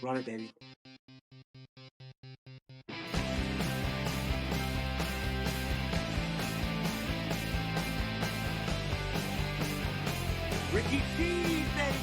Run it, baby. Ricky Cheese, baby!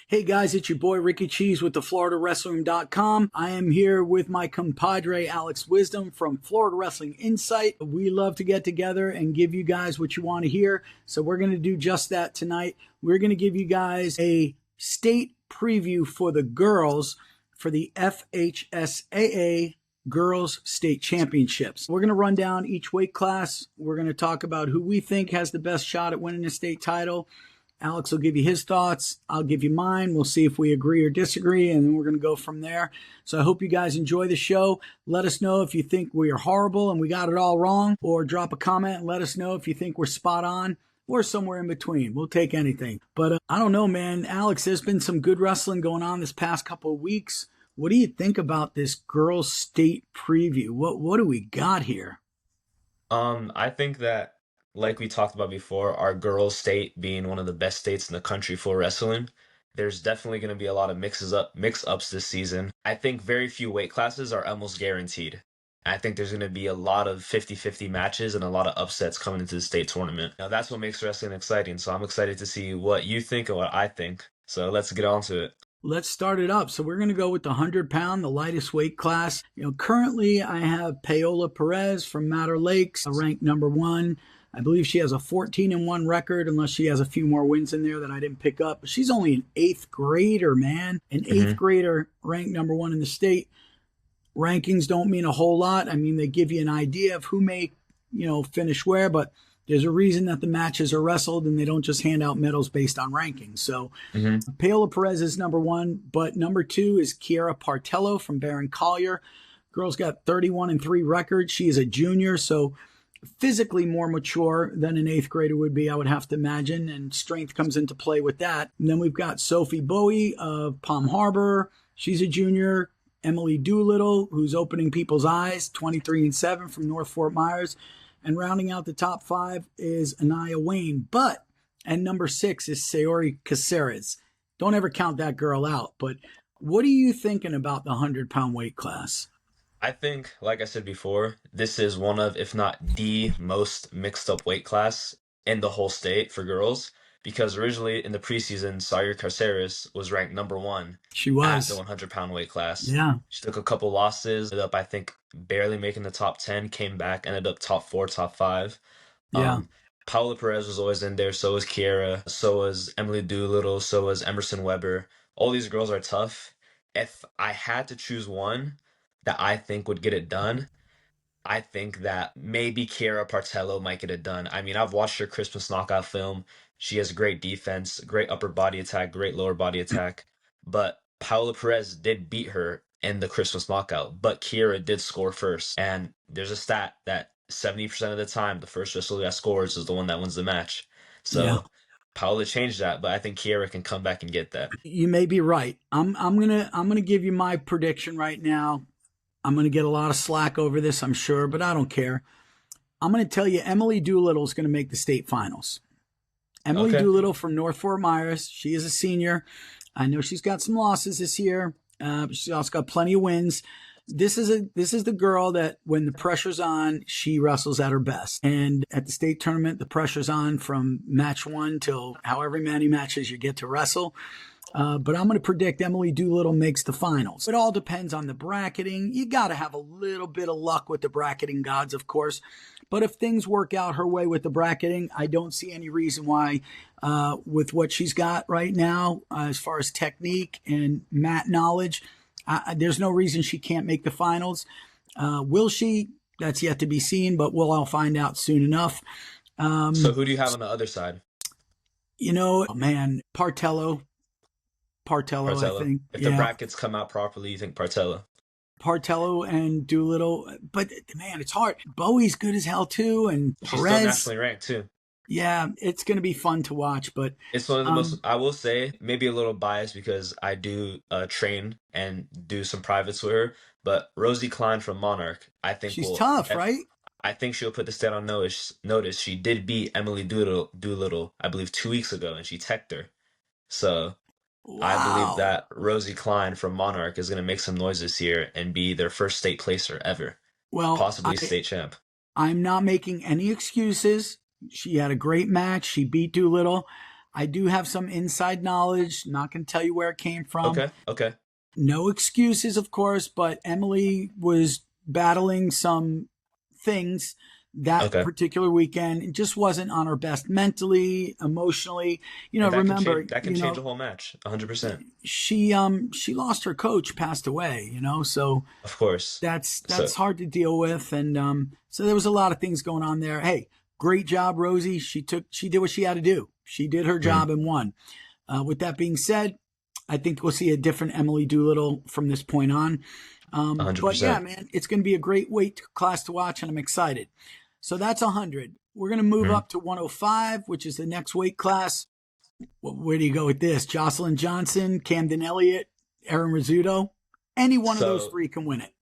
Hey guys, it's your boy Ricky Cheese with the FloridaWrestling.com. I am here with my compadre Alex Wisdom from Florida Wrestling Insight. We love to get together and give you guys what you want to hear. So we're going to do just that tonight. We're going to give you guys a state preview for the girls for the FHSAA Girls State Championships. We're going to run down each weight class. We're going to talk about who we think has the best shot at winning a state title. Alex will give you his thoughts. I'll give you mine. We'll see if we agree or disagree, and then we're going to go from there. So I hope you guys enjoy the show. Let us know if you think we are horrible and we got it all wrong, or drop a comment and let us know if you think we're spot on or somewhere in between. We'll take anything. But I don't know, man. Alex, there's been some good wrestling going on this past couple of weeks. What do you think about this girls' state preview? What do we got here? I think that, like we talked about before, our girls' state being one of the best states in the country for wrestling, there's definitely going to be a lot of mix-ups this season. I think very few weight classes are almost guaranteed. I think there's going to be a lot of 50-50 matches and a lot of upsets coming into the state tournament. Now, that's what makes wrestling exciting, so I'm excited to see what you think and what I think. So let's get on to it. Let's start it up. So we're going to go with the 100-pound, the lightest weight class. Currently I have Paola Perez from Matter Lakes, ranked number 1. I believe she has a 14-1 record, unless she has a few more wins in there that I didn't pick up. But she's only an 8th grader, man. An 8th grader ranked number 1 in the state. Rankings don't mean a whole lot. I mean, they give you an idea of who may, finish where, but there's a reason that the matches are wrestled and they don't just hand out medals based on rankings. So Paola Perez is number 1, but number 2 is Kiera Partello from Barron Collier. Girl's got 31-3 record. She is a junior, so physically more mature than an 8th grader would be, I would have to imagine, and strength comes into play with that. And then we've got Sophie Bowie of Palm Harbor. She's a junior. Emily Doolittle, who's opening people's eyes, 23-7 from North Fort Myers. And rounding out the top 5 is Anaya Wayne. And number 6 is Sayori Caceres. Don't ever count that girl out. But what are you thinking about the 100-pound weight class? I think, like I said before, this is one of, if not the most mixed up weight class in the whole state for girls. Because originally in the preseason, Sayori Caceres was ranked number 1. She was. At the 100-pound weight class. Yeah. She took a couple losses, ended up, I think, barely making the top 10, came back, ended up top 4, top 5. Yeah. Paola Perez was always in there, so was Kiera, so was Emily Doolittle, so was Emerson Weber. All these girls are tough. If I had to choose one that I think would get it done, I think that maybe Kiera Partello might get it done. I mean, I've watched her Christmas knockout film. She has great defense, great upper body attack, great lower body attack. But Paola Perez did beat her in the Christmas knockout, but Kiera did score first. And there's a stat that 70% of the time, the first wrestler that scores is the one that wins the match. So Paola changed that, but I think Kiera can come back and get that. You may be right. I'm gonna give you my prediction right now. I'm going to get a lot of slack over this, I'm sure, but I don't care. I'm going to tell you Emily Doolittle is going to make the state finals. Emily Doolittle from North Fort Myers. She is a senior. I know she's got some losses this year. But she's also got plenty of wins. This is the girl that when the pressure's on, she wrestles at her best. And at the state tournament, the pressure's on from match 1 till however many matches you get to wrestle. But I'm going to predict Emily Doolittle makes the finals. It all depends on the bracketing. You got to have a little bit of luck with the bracketing gods, of course. But if things work out her way with the bracketing, I don't see any reason why, with what she's got right now, as far as technique and mat knowledge, there's no reason she can't make the finals. Will she? That's yet to be seen, but we'll all find out soon enough. So who do you have on the other side? Partello, I think. If the brackets come out properly, you think Partello? Partello and Doolittle. But, man, it's hard. Bowie's good as hell, too. And She's Perez. still nationally ranked, too. Yeah, it's going to be fun to watch. But it's one of the most, I will say, maybe a little biased because I do train and do some privates with her. But Rosie Klein from Monarch, I think she's tough, right? I think she'll put the state on notice. She did beat Emily Doolittle, I believe, 2 weeks ago, and she teched her. So I believe Wow. that Rosie Klein from Monarch is going to make some noise this year and be their first state placer ever, Well, possibly state champ. I'm not making any excuses. She had a great match. She beat Doolittle. I do have some inside knowledge. Not going to tell you where it came from. Okay, okay, No excuses, of course, but Emily was battling some things that okay. particular weekend. It just wasn't on her best mentally, emotionally. And that can Remember, change. That can change a whole match, 100%. she lost her coach, passed away. So Of course. that's So, hard to deal with, and so there was a lot of things going on there. Hey, great job, Rosie. She did what she had to do. She did her mhm, job and won. With that being said, I think we'll see a different Emily Doolittle from this point on. But yeah, 100%. man, it's going to be a great weight class to watch, and I'm excited. So that's 100. We're going to move Mhm. up to 105, which is the next weight class. Where do you go with this? Jocelyn Johnson, Camden Elliott, Aaron Rizzuto. Any one of those So, three can win it.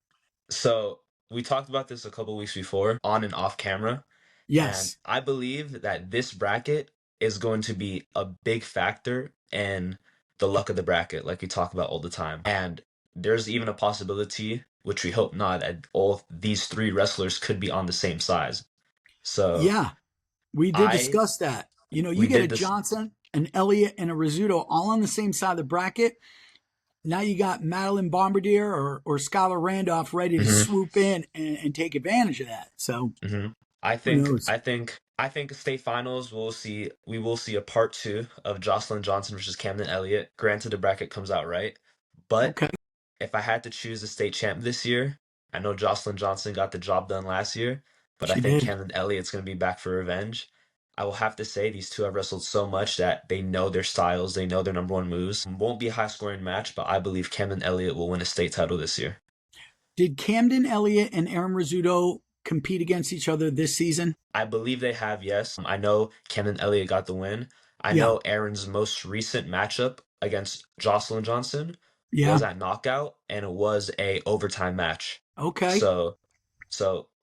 so we talked about this a couple weeks before, on and off camera, and Yes. I believe that this bracket is going to be a big factor in the luck of the bracket, like we talk about all the time. And there's even a possibility, which we hope not, that all these three wrestlers could be on the same size. So Yeah, we did I discuss that. You we get a did this. Johnson, an Elliott, and a Rizzuto all on the same side of the bracket. Now you got Madeline Bombardier or Skylar Randolph ready to Mhm, swoop in and take advantage of that. So mhm. I who think knows? I think I think state finals we will see a part two of Jocelyn Johnson versus Camden Elliott. Granted, the bracket comes out right, but Okay, if I had to choose the state champ this year, I know Jocelyn Johnson got the job done last year, but I she think did. Camden Elliott's going to be back for revenge. I will have to say these two have wrestled so much that they know their styles, they know their number one moves. Won't be a high scoring match, but I believe Camden Elliott will win a state title this year. Did Camden Elliott and Aaron Rizzuto compete against each other this season? I believe they have, yes. I know Camden Elliott got the win. I Yeah. know Aaron's most recent matchup against Jocelyn Johnson was Yeah. at Knockout, and it was a overtime match. Okay. So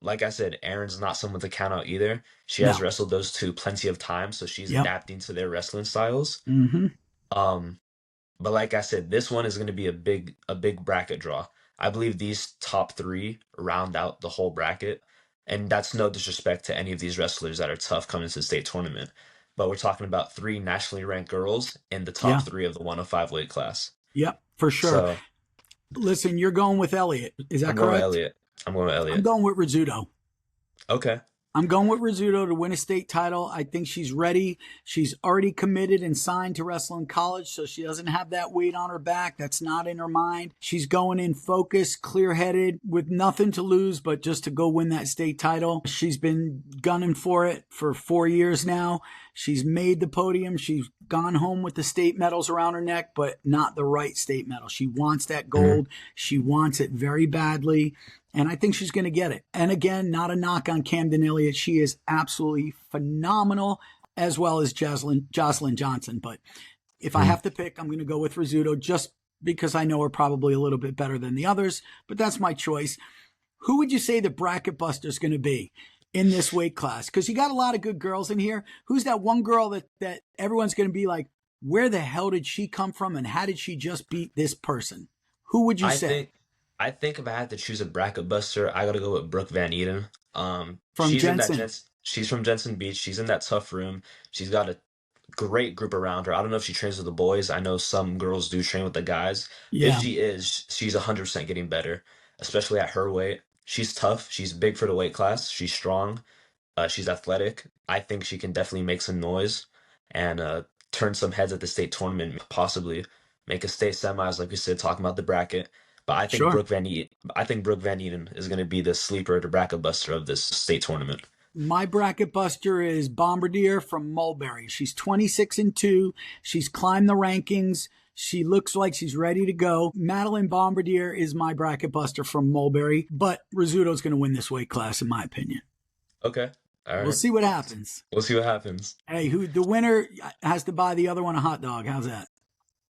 like I said, Erin's not someone to count out either. She has No. wrestled those two plenty of times, so she's Yep. adapting to their wrestling styles. Mm-hmm. Um, but like I said, this one is going to be a big bracket draw. I believe these top three round out the whole bracket, and that's no disrespect to any of these wrestlers that are tough coming to the state tournament. But we're talking about three nationally ranked girls in the top Yeah. three of the 105 weight class. Yep. For sure. So Listen, you're going with Elliott. Is that I'm going with correct? Elliott. I'm going with I'm Elliott. going with Rizzuto. Okay. I'm going with Rizzuto to win a state title. I think she's ready. She's already committed and signed to wrestle in college, so she doesn't have that weight on her back. That's not in her mind. She's going in focused, clear headed, with nothing to lose but just to go win that state title. She's been gunning for it for 4 years now. She's made the podium. She's gone home with the state medals around her neck, but not the right state medal. She wants that Mhm. gold. She wants it very badly. And I think she's going to get it. And again, not a knock on Camden Elliott. She is absolutely phenomenal, as well as Jocelyn Johnson. But if I Mhm. have to pick, I'm going to go with Rizzuto just because I know her probably a little bit better than the others. But that's my choice. Who would you say the bracket buster is going to be in this weight class? Because you got a lot of good girls in here. Who's that one girl that everyone's going to be like, where the hell did she come from and how did she just beat this person? Who would you I say? think I think if I had to choose a bracket buster, I gotta go with Brooke Van Eden. From Jensen. She's from Jensen Beach. She's in that tough room. She's got a great group around her. I don't know if she trains with the boys. I know some girls do train with the guys. If Yeah, she is, she's 100% getting better, especially at her weight. She's tough. She's big for the weight class. She's strong. She's athletic. I think she can definitely make some noise and turn some heads at the state tournament, possibly make a state semis, like we said, talking about the bracket. But sure. I think Brooke Van Eden is going to be the sleeper, the bracket buster of this state tournament. My bracket buster is Bombardier from Mulberry. She's 26-2. She's climbed the rankings. She looks like she's ready to go. Madeline Bombardier is my bracket buster from Mulberry, but Rizzuto's going to win this weight class, in my opinion. Okay, all We'll right. see what happens. We'll see what happens. Hey, who the winner has to buy the other one a hot dog? How's that?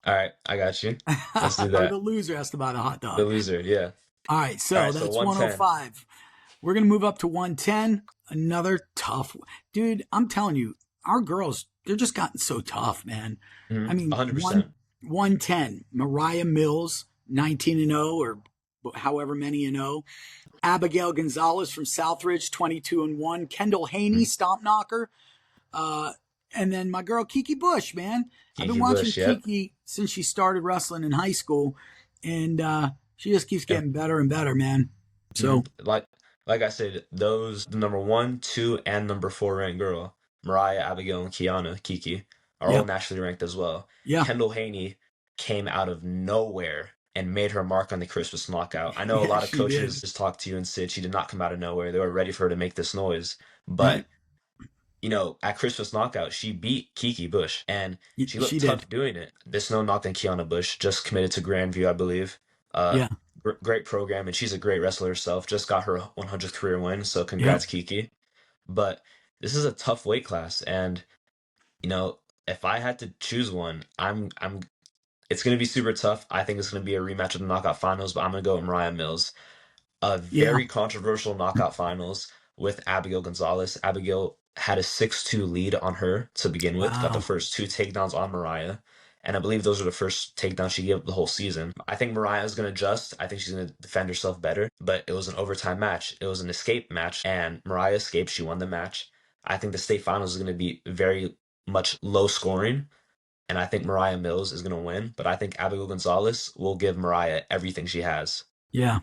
All right, I got you. Let's do Or the that. loser has to buy the hot The dog. loser, yeah. All right, All so right, so that's 110. 105. We're going to move up to 110. Another tough. Dude, I'm telling you, our girls they're just gotten so tough, man. I mean, 100%. 110, Mariah Mills, 19-0 or however many you know. Abigail Gonzalez from Southridge, 22-1. Kendall Haney, Mhm. stomp knocker. And then my girl Kiki Bush, man. I've been Kiki watching Bush, yep. Kiki since she started wrestling in high school, and she just keeps Yeah. getting better and better, man. hmm So Like I said, those the number one, two, and number four ranked girl, Mariah, Abigail, and Kiana, Kiki, are all yeah, nationally ranked as well. yeah, Kendall Haney came out of nowhere and made her mark on the Christmas knockout. I know a yeah, lot of she coaches did. just talked to you and said she did not come out of nowhere. They were ready for her to make this noise. But, Right, at Christmas knockout, she beat Kiki Bush and she she looked did. tough doing it. There's no knock on Kiana Bush, just committed to Grandview, I believe. Uh, Yeah, great program, and she's a great wrestler herself. Just got her 100th career win, so yeah, congrats, Kiki. But this is a tough weight class, and if I had to choose one, I'm. It's gonna be super tough. I think it's gonna be a rematch of the knockout finals, but I'm gonna go with Mariah Mills. A yeah. very controversial knockout finals with Abigail Gonzalez. Abigail had a 6-2 lead on her to begin with, got the Wow. first two takedowns on Mariah. And I believe those are the first takedowns she gave the whole season. I think Mariah is going to adjust. I think she's going to defend herself better. But it was an overtime match. It was an escape match. And Mariah escaped. She won the match. I think the state finals is going to be very much low scoring. And I think Mariah Mills is going to win. But I think Abigail Gonzalez will give Mariah everything she has. Yeah.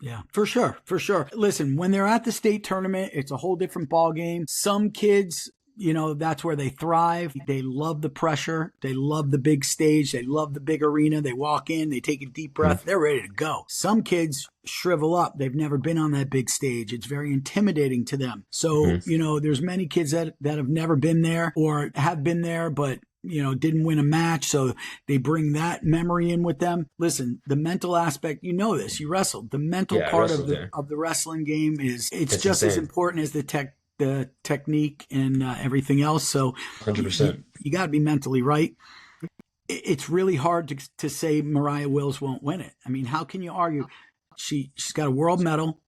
Yeah, for sure, for sure. Listen, when they're at the state tournament, it's a whole different ball game. Some kids, that's where they thrive. They love the pressure. They love the big stage. They love the big arena. They walk in, they take a deep breath, they're ready to go. Some kids shrivel up. They've never been on that big stage. It's very intimidating to them. So, Mm-hmm. there's many kids that have never been there or have been there, but didn't win a match. So they bring that memory in with them. Listen, the mental aspect, this, you wrestled. The mental Yeah, I part of wrestled the there. of the wrestling game it's It's just as insane. important as the technique and everything else. So you, 100%. you got to be mentally right. It's really hard to say Mariah Wills won't win it. I mean, how can you argue? She's got a world medal.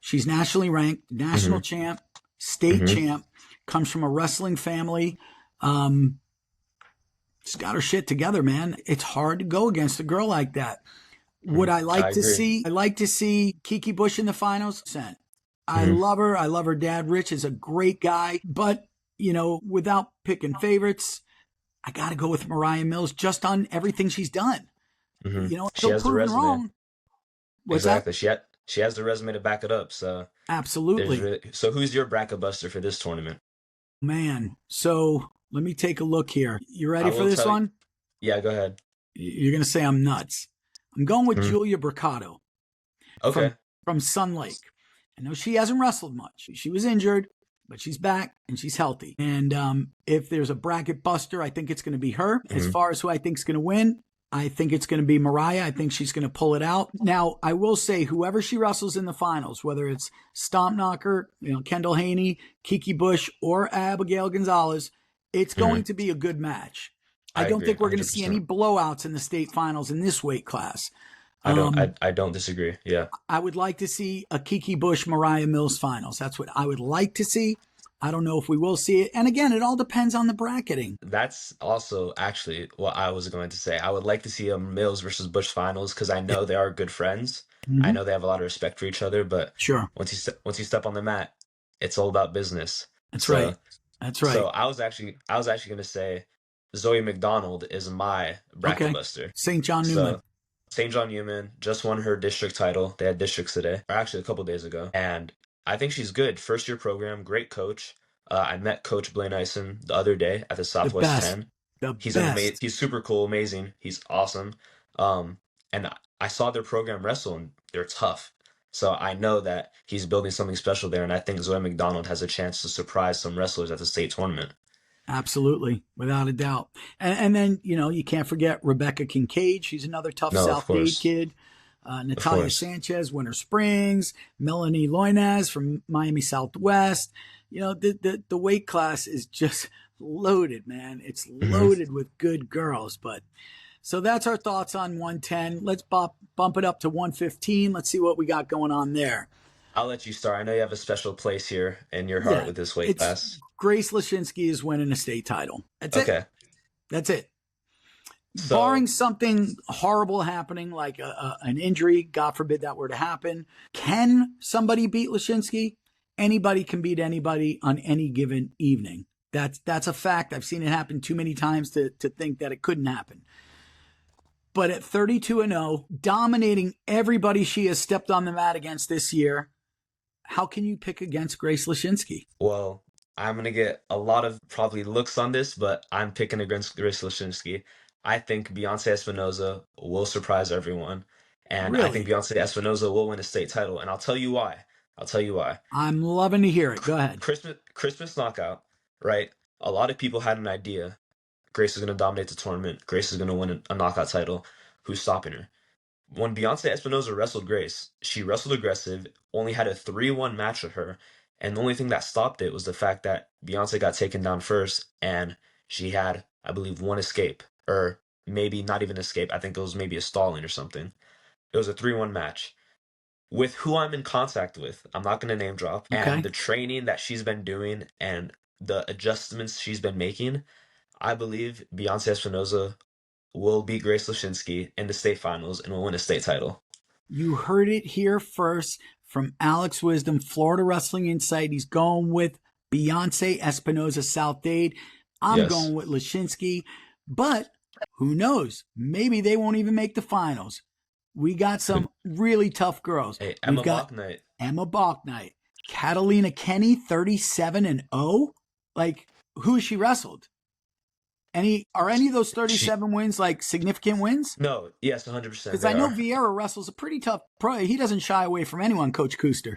She's nationally ranked, national hmm champ, state hmm champ, comes from a wrestling family. Um, she's got her shit together, man. It's hard to go against a girl like that. Would I I like to agree. see? I like to see Kiki Bush in the finals. I hmm love her. I love her dad. Rich is a great guy, but without picking favorites, I got to go with Mariah Mills just on everything she's done. She Until has the proven resume. wrong. What's that? Exactly. She has the resume to back it up. So Absolutely, who's your bracket buster for this tournament? man. So let me take a look here. You I ready for will this tell you. one? Yeah, go ahead. You're gonna say I'm nuts. I'm going with Mhm. Julia Bricado from Okay. Sun Lake. I know she hasn't wrestled much. She was injured, but she's back and she's healthy. And if there's a bracket buster, I think it's going to be her. As hmm far as who I think is going to win, I think it's going to be Mariah. I think she's going to pull it out. Now, I will say, whoever she wrestles in the finals, whether it's Stomp Knocker, Kendall Haney, Kiki Bush, or Abigail Gonzalez, it's hmm going to be a good match. I I don't agree. think we're going to see any 100%. blowouts in the state finals in this weight class. I don't. Um, I don't disagree. Yeah. I would like to see a Kiki Bush Mariah Mills finals. That's what I would like to see. I don't know if we will see it. And again, it all depends on the bracketing. That's also actually what I was going to say. I would like to see a Mills versus Bush finals because I Yeah. know they are good friends. I Mm-hmm. know they have a lot of respect for each other, but Sure. once you step on the mat, it's all about business. That's right. So That's so right. I was actually going to say Zoe McDonald is my bracket Okay. buster. St. John Newman. So St. John Newman just won her district title. They had districts today, or actually a couple days ago, and I think she's good. First year program, great coach. I met Coach Blaine Eisen the other day at the The Southwest best. 10. The He's an amazing. best. He's super cool, amazing. He's awesome. And I saw their program wrestle, and they're tough. So I know that he's building something special there, and I think Zoe McDonald has a chance to surprise some wrestlers at the state tournament. Absolutely. Without a doubt. And then, you can't forget Rebecca Kincaid. She's another tough No, of South Dade course, kid. of Natalia course. Sanchez, Winter Springs, Melanie Loinaz from Miami Southwest. The weight class is just loaded, man. It's hmm loaded with good girls. But so that's our thoughts on 110. Let's bump it up to 115. Let's see what we got going on there. I'll let you start. I know you have a special place here in your heart Yeah, with this weight it's class. Grace Lashinsky is winning a state title. That's it. Okay. That's it. So Barring something horrible happening, like an injury, God forbid that were to happen, can somebody beat Lashinsky? Anybody can beat anybody on any given evening. That's a fact. I've seen it happen too many times to think that it couldn't happen. But at 32-0, dominating everybody she has stepped on the mat against this year, how can you pick against Grace Lashinsky? well, I'm gonna get a lot of probably looks on this, but I'm picking against Grace Lashinsky. I think Beyonce Espinoza will surprise everyone, and I think Really? Beyonce Espinoza will win a state title, and I'll tell you why. I'll tell you why. I'm loving to hear it. Go ahead. Christmas knockout, right? A lot of people had an idea. Grace is gonna dominate the tournament. Grace is gonna win a knockout title. Who's stopping her? When Beyonce Espinoza wrestled Grace, she wrestled aggressive, only had a 3-1 match with her, and the only thing that stopped it was the fact that Beyonce got taken down first, and she had, I believe, one escape, or maybe not even escape. I think it was maybe a stalling or something. It was a 3-1 match. With who I'm in contact with, I'm not going to name drop, and Okay. the training that she's been doing and the adjustments she's been making, I believe Beyonce Espinoza will beat Grace Lashinsky in the state finals and will win a state title. You heard it here first from Alex Wisdom, Florida Wrestling Insight. He's going with Beyonce Espinoza South Dade. I'm Yes. going with Lashinsky, but who knows? Maybe they won't even make the finals. We got some really tough girls. Hey, We've Emma got Bachnight. Emma Bachnight, Catalina Kenny, 37-0. Like, who has she wrestled? Are any of those 37 wins like significant wins? No, yes, 100%. Because I know Vieira wrestles a pretty tough pro. He doesn't shy away from anyone, Coach Kuster.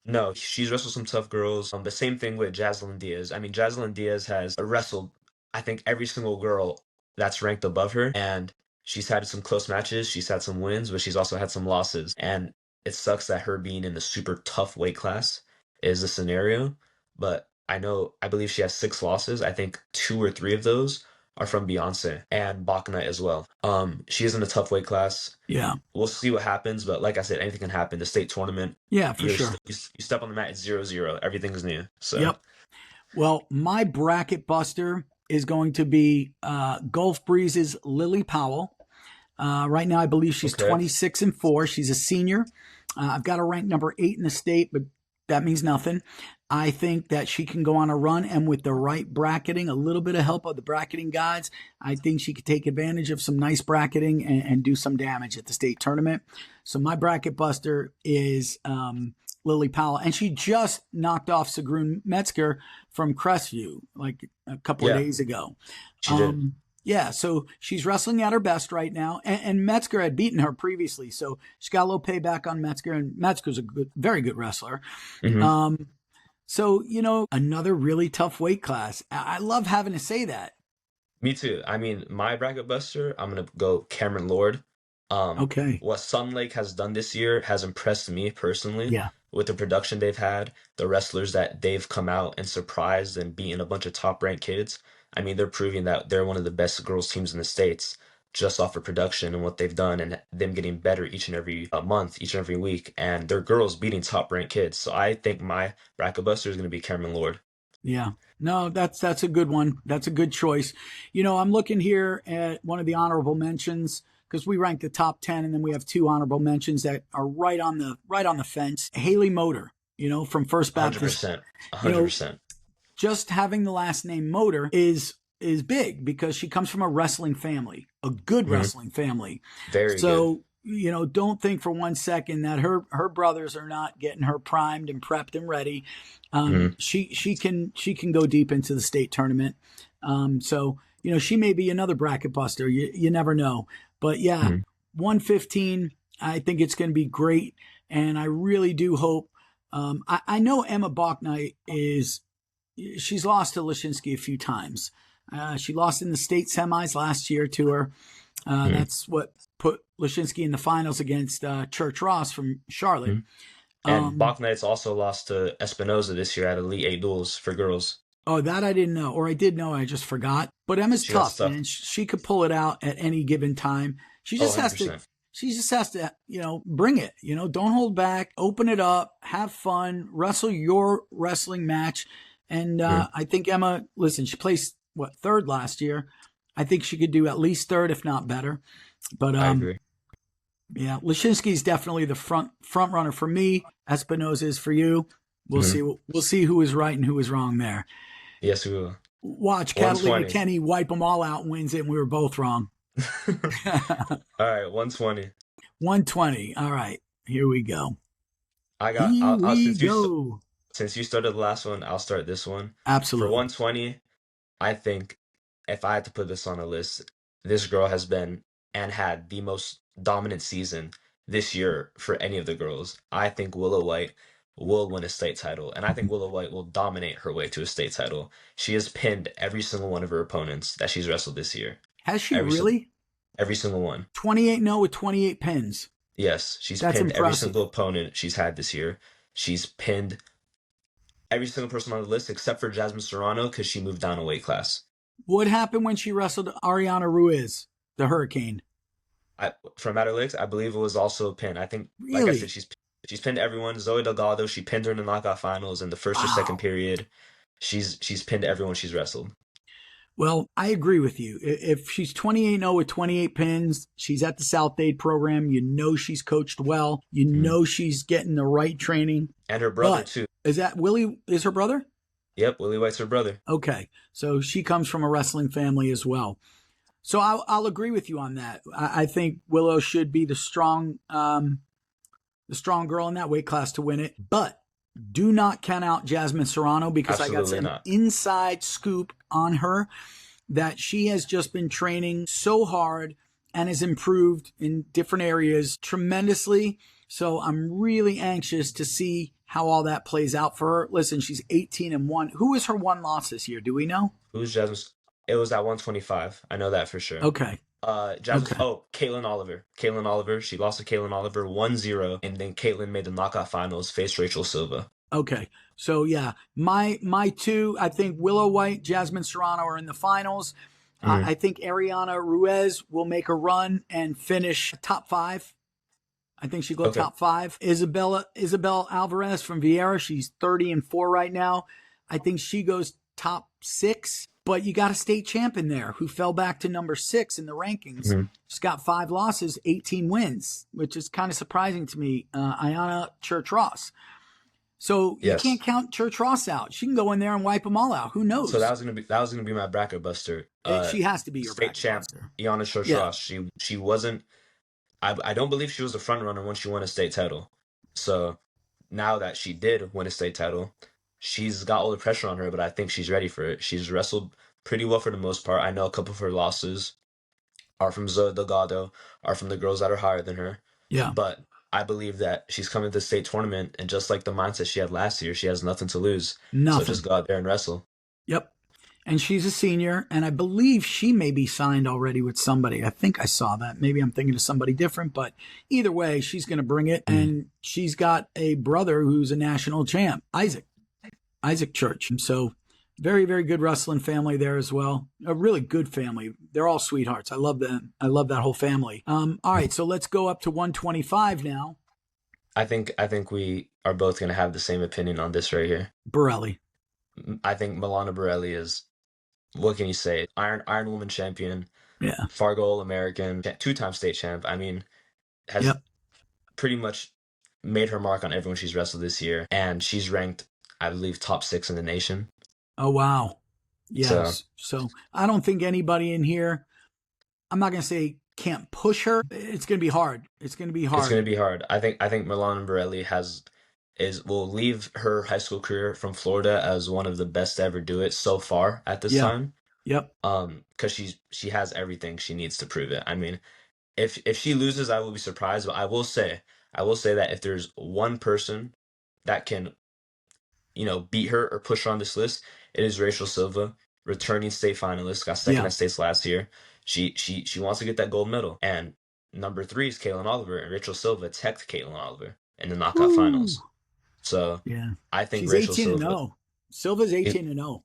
No, she's wrestled some tough girls. The same thing with Jaslyn Diaz. I mean, Jaslyn Diaz has wrestled, I think, every single girl that's ranked above her, and she's had some close matches. She's had some wins, but she's also had some losses. And it sucks that her being in the super tough weight class is the scenario. But I believe she has 6 losses. I think 2 or 3 of those are from Beyonce and Bachnight as well. She is in a tough weight class. Yeah. We'll see what happens, but like I said, anything can happen. The state tournament, Yeah, for sure. you step on the mat, it's 0-0. Everything's new. So Yep. Well, my bracket buster is going to be Gulf Breeze's Lily Powell. Right now, I believe she's 26-4. She's a senior. I've got her ranked number 8 in the state, but that means nothing. I think that she can go on a run, and with the right bracketing, a little bit of help of the bracketing guides, I think she could take advantage of some nice bracketing and do some damage at the state tournament. So my bracket buster is Lily Powell, and she just knocked off Sigrun Metzger from Crestview like a couple of days ago. She did. Yeah, so she's wrestling at her best right now, and Metzger had beaten her previously, so she got a little payback on Metzger, and Metzger's a very good wrestler. Mm-hmm. So, another really tough weight class. I love having to say that. Me too. I mean, my bracket buster, I'm gonna go Cameron Lord. Okay. What Sun Lake has done this year has impressed me personally. Yeah. With the production they've had, the wrestlers that they've come out and surprised and beaten a bunch of top-ranked kids. I mean, they're proving that they're one of the best girls teams in the States just off of production and what they've done and them getting better each and every month, each and every week. And they're girls beating top-ranked kids. So I think my bracket buster is going to be Cameron Lord. Yeah. No, that's a good one. That's a good choice. I'm looking here at one of the honorable mentions because we rank the top 10, and then we have 2 honorable mentions that are right on the fence. Haley Motor, from First Baptist. 100%. 100%. Just having the last name Motor is big because she comes from a wrestling family, a good wrestling family. Very good. So, don't think for one second that her brothers are not getting her primed and prepped and ready. She can go deep into the state tournament. So, she may be another bracket buster. You never know. But yeah, 115, I think it's going to be great. And I really do hope, I know Emma Bachnight she's lost to Lashinsky a few times. She lost in the state semis last year to her. That's what put Lashinsky in the finals against Church Ross from Charlotte. And Bachneit's also lost to Espinoza this year at Elite 8 duels for girls. Oh, that I didn't know. Or I did know, I just forgot. But Emma's tough, man. She could pull it out at any given time. She just has to, bring it. Don't hold back. Open it up. Have fun. Wrestle your wrestling match. And Mhm. I think Emma, listen, she placed what, third last year. I think she could do at least third, if not better. But I agree. yeah, Lashinsky's definitely the front runner for me. Espinoza is for you. We'll Mhm. see. We'll see who is right and who is wrong there. Yes, we will. Watch Catalina 120. Kenny wipe them all out and wins it, and we were both wrong. All right, 120. 120. All right, here we go. I got Here we since go. since you started the last one, I'll start this one. For Absolutely. 120, I think if I had to put this on a list, this girl has been and had the most dominant season this year for any of the girls. I think Willow White will win a state title, and I think Willow White will dominate her way to a state title. She has pinned every single one of her opponents that she's wrestled this year. Has she Every single really? every single one. 28-0 with 28 pins. Yes, she's That's pinned every single impressive. opponent she's had this year. She's pinned every single person on the list except for Jasmine Serrano because she moved down a weight class. What happened when she wrestled Ariana Ruiz, the Hurricane? From Matter Lakes, I believe it was also a pin. I think, like I said, Really? she's pinned everyone. Zoe Delgado, she pinned her in the knockout finals in the first or second Wow. period. She's pinned everyone she's wrestled. Well, I agree with you. If she's 28-0 with 28 pins, she's at the South Dade program. You know she's coached well. You Mhm. know she's getting the right training. And her brother But too. is that Willie? Is her brother? Yep, Willie White's her brother. Okay. So she comes from a wrestling family as well. So I'll agree with you on that. I think Willow should be the strong girl in that weight class to win it. But do not count out Jasmine Serrano because I got Absolutely some not. inside scoop on her that she has just been training so hard and has improved in different areas tremendously. So I'm really anxious to see how all that plays out for her. Listen, she's 18-1. Who is her one loss this year? Do we know? Who's Jasmine? It was at 125. I know that for sure. Okay. Jasmine. Okay. Oh, Caitlin Oliver. Caitlin Oliver. She lost to Caitlin Oliver 1-0, and then Caitlin made the knockout finals, faced Rachel Silva. Okay. So yeah, my two, I think Willow White, Jasmine Serrano are in the finals. Mhm. I think Ariana Ruiz will make a run and finish top five. I think she'll go Okay. top five. Isabel Alvarez from Vieira, she's 30-4 right now. I think she goes top six. But you got a state champ in there who fell back to number 6 in the rankings. Mhm. She's got 5 losses, 18 wins, which is kind of surprising to me. Ayanna Church Ross. So you Yes. can't count Church Ross out. She can go in there and wipe them all out. Who So knows? that was gonna be my bracket buster. She has to be your State bracket champ buster. Iana Yeah. Church-Ross. She wasn't. I don't believe she was a front runner when she won a state title. So now that she did win a state title, she's got all the pressure on her. But I think she's ready for it. She's wrestled pretty well for the most part. I know a couple of her losses are from Zoe Delgado, are from the girls that are higher than her. Yeah. But I believe that she's coming to the state tournament, and just like the mindset she had last year, she has nothing to lose. So just Nothing. go out there and wrestle. Yep. And she's a senior, and I believe she may be signed already with somebody. I think I saw that. Maybe I'm thinking of somebody different, but either way, she's going to bring it. And she's got a brother who's a national champ, Isaac Church. So very, very good wrestling family there as well. A really good family. They're all sweethearts. I love them. I love that whole family. All right, so let's go up to 125 now. I think we are both going to have the same opinion on this right here. Borelli. I think Milana Borelli is, what can you say? Iron Woman champion, Yeah. Fargo All-American, two-time state champ. I mean, has Yep. pretty much made her mark on everyone she's wrestled this year, and she's ranked, I believe, top 6 in the nation. Oh, wow. So Yes. So I don't think anybody in here, I'm not going to say can't push her. It's going to be hard. It's going to be it's going to hard. be hard. I think Milana Borelli will leave her high school career from Florida as one of the best to ever do it so far at this Yeah. time. Yep. Because she has everything she needs to prove it. I mean, if she loses, I will be surprised. But I will say that if there's one person that can, beat her or push her on this list, it is Rachel Silva, returning state finalist, got second Yeah. at states last year. She wants to get that gold medal. And number 3 is Caitlin Oliver, and Rachel Silva teched Caitlin Oliver in the knockout Woo. finals. So Yeah. I think She's Rachel 18 and Silva. 0. Silva's 18 and 0.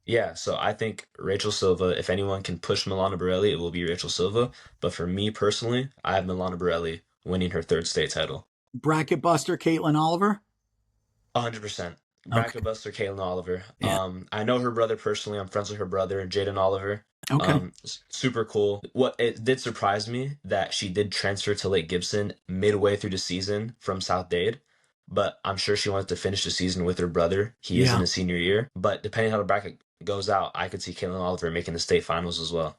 Yeah, so I think Rachel Silva, if anyone can push Milana Borelli, it will be Rachel Silva. But for me personally, I have Milana Borelli winning her 3rd state title. Bracket buster Caitlin Oliver. 100%. Bracket Okay. buster Caitlin Oliver. Yeah. I know her brother personally. I'm friends with her brother, Jaden Oliver. Okay. Super cool. What it did surprise me that she did transfer to Lake Gibson midway through the season from South Dade, but I'm sure she wants to finish the season with her brother. He is in Yeah. his senior year, but depending how the bracket goes out, I could see Caitlin Oliver making the state finals as well.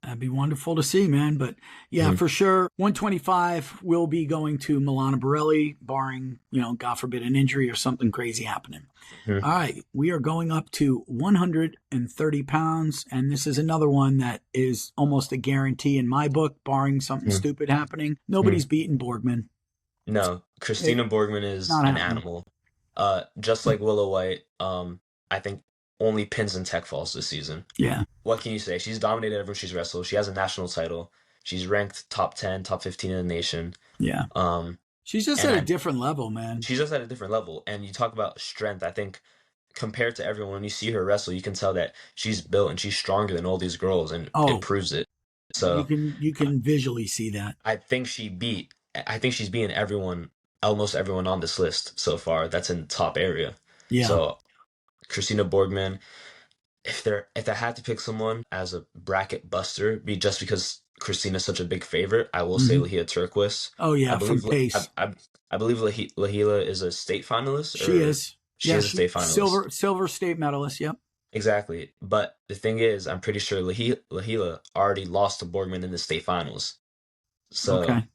That'd be wonderful to see, man. But yeah, Mhm. for sure, 125 will be going to Milana Borelli, barring, God forbid, an injury or something crazy happening. Mhm. All right, we are going up to 130 pounds, and this is another one that is almost a guarantee in my book, barring something Mhm. stupid happening. Mhm. Nobody's beating Borgman. No, It's Christina Borgman is not an happening. animal. Just like Willow White, I think only pins and tech falls this season. Yeah. What can you say? She's dominated everyone she's wrestled. She has a national title. She's ranked top 10, top 15 in the nation. Yeah. Um, She's just and at a I different level, man. she's just at a different level. And you talk about strength. I think compared to everyone, when you see her wrestle, you can tell that she's built and she's stronger than all these girls, and it Oh, proves it. you So can you uh, can visually see that. I think she's beating everyone, almost everyone on this list so far that's in the top area. Yeah. So Christina Borgman, if I had to pick someone as a bracket buster, be just because Christina's such a big favorite, I will say Hmm. Lahia Turquoise. Oh I yeah, from believe Pace. I believe Lahila is a state finalist, She or is. she Yeah, is a she state finalist. silver state medalist. Yep. Exactly. But the thing is, I'm pretty sure Lahila already lost to Borgman in the state finals. So Okay.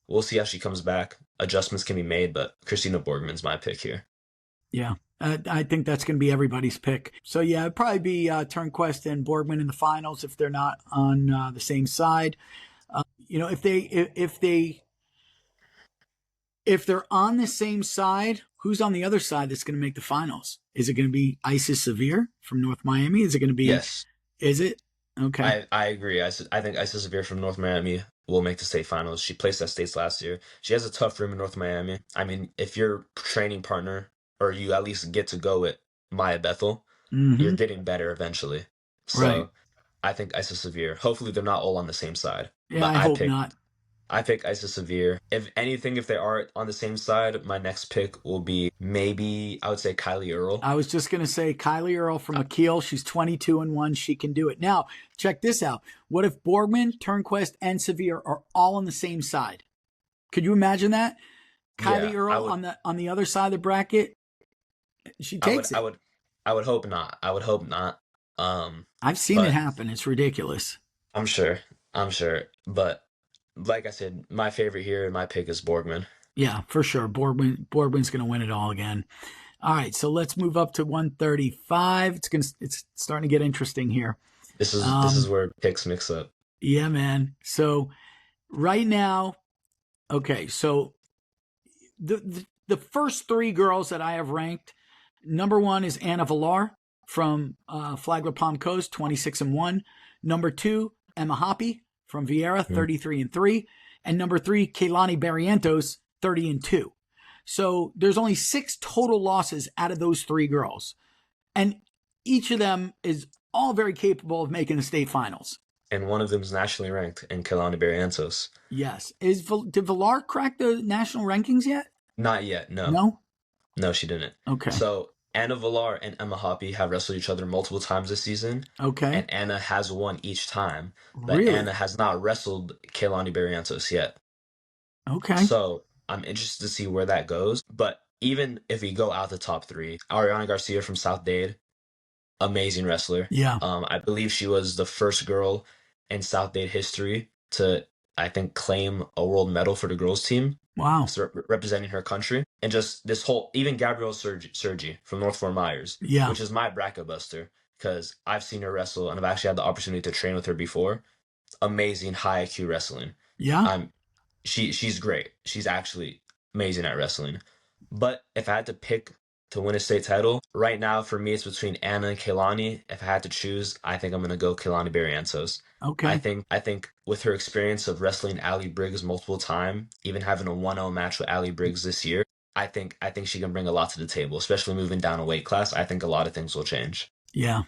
we'll see how she comes back. Adjustments can be made, but Christina Borgman's my pick here. Yeah. I think that's going to be everybody's pick. So yeah, it'd probably be Turnquest and Borgman in the finals if they're not on the same side. If they're on the same side, who's on the other side that's going to make the finals? Is it going to be Isis Severe from North Miami? Is it going to be? Yes, Is it? Okay. I agree. I think Isis Severe from North Miami will make the state finals. She placed at states last year. She has a tough room in North Miami. I mean, if your training partner or you at least get to go with Maya Bethel, you're Mm-hmm. getting better eventually. Right. So I think Isis Severe. Hopefully they're not all on the same side, Yeah, but I hope not. I pick Isis Severe. If anything, if they are on the same side, my next pick will be maybe I would say Kylie Earl. I was just going to say Kylie Earl from Uh, Akil. She's 22-1. She can do it. Now, check this out. What if Borgman, Turnquest, and Severe are all on the same side? Could you imagine that? Kylie yeah, Earl on the other side of the bracket, she I would, takes I it. would, I would hope not. I would hope not. I've seen it But happen. It's ridiculous. I'm sure, I'm sure. But like I said, my favorite here, my pick is Borgman. Yeah, for sure. Borgman's going to win it all again. All right, so let's move up to 135. It's starting to get interesting here. This is Um, where picks mix up. yeah, man. So right now, okay, so the first three girls that I have ranked, number one is Anna Villar from Flagler Palm Coast, 26-1. Number two, Emma Hoppy from Vieira, Mhm. 33-3. And number three, Keilani Barrientos, 30-2. So there's only 6 total losses out of those three girls. And each of them is all very capable of making the state finals. And one of them is nationally ranked in Kelani Barrientos. Yes. Did Villar crack the national rankings yet? Not yet, no. No? No, she didn't. Okay. So Anna Villar and Emma Hoppy have wrestled each other multiple times this season, Okay. and Anna has won each time, but Anna Really? has not wrestled Keilani Barrientos yet. Okay. So I'm interested to see where that goes. But even if we go out the top three, Ariana Garcia from South Dade, amazing wrestler. Yeah. I believe she was the first girl in South Dade history to, I think, claim a world medal for the girls team, Wow. so representing her country. And just this whole, even Gabrielle Sergi from North Fort Myers, Yeah. which is my bracket buster, because I've seen her wrestle and I've actually had the opportunity to train with her before. Amazing high IQ wrestling. Yeah. I'm she's great. She's actually amazing at wrestling. But if I had to pick to win a state title, right now for me it's between Anna and Keilani. If I had to choose, I think I'm gonna go Keilani Barrientos. Okay. I think with her experience of wrestling Allie Briggs multiple times, even having a 1-0 match with Allie Briggs this year, I think she can bring a lot to the table, especially moving down a weight class. I think a lot of things will change. Yeah.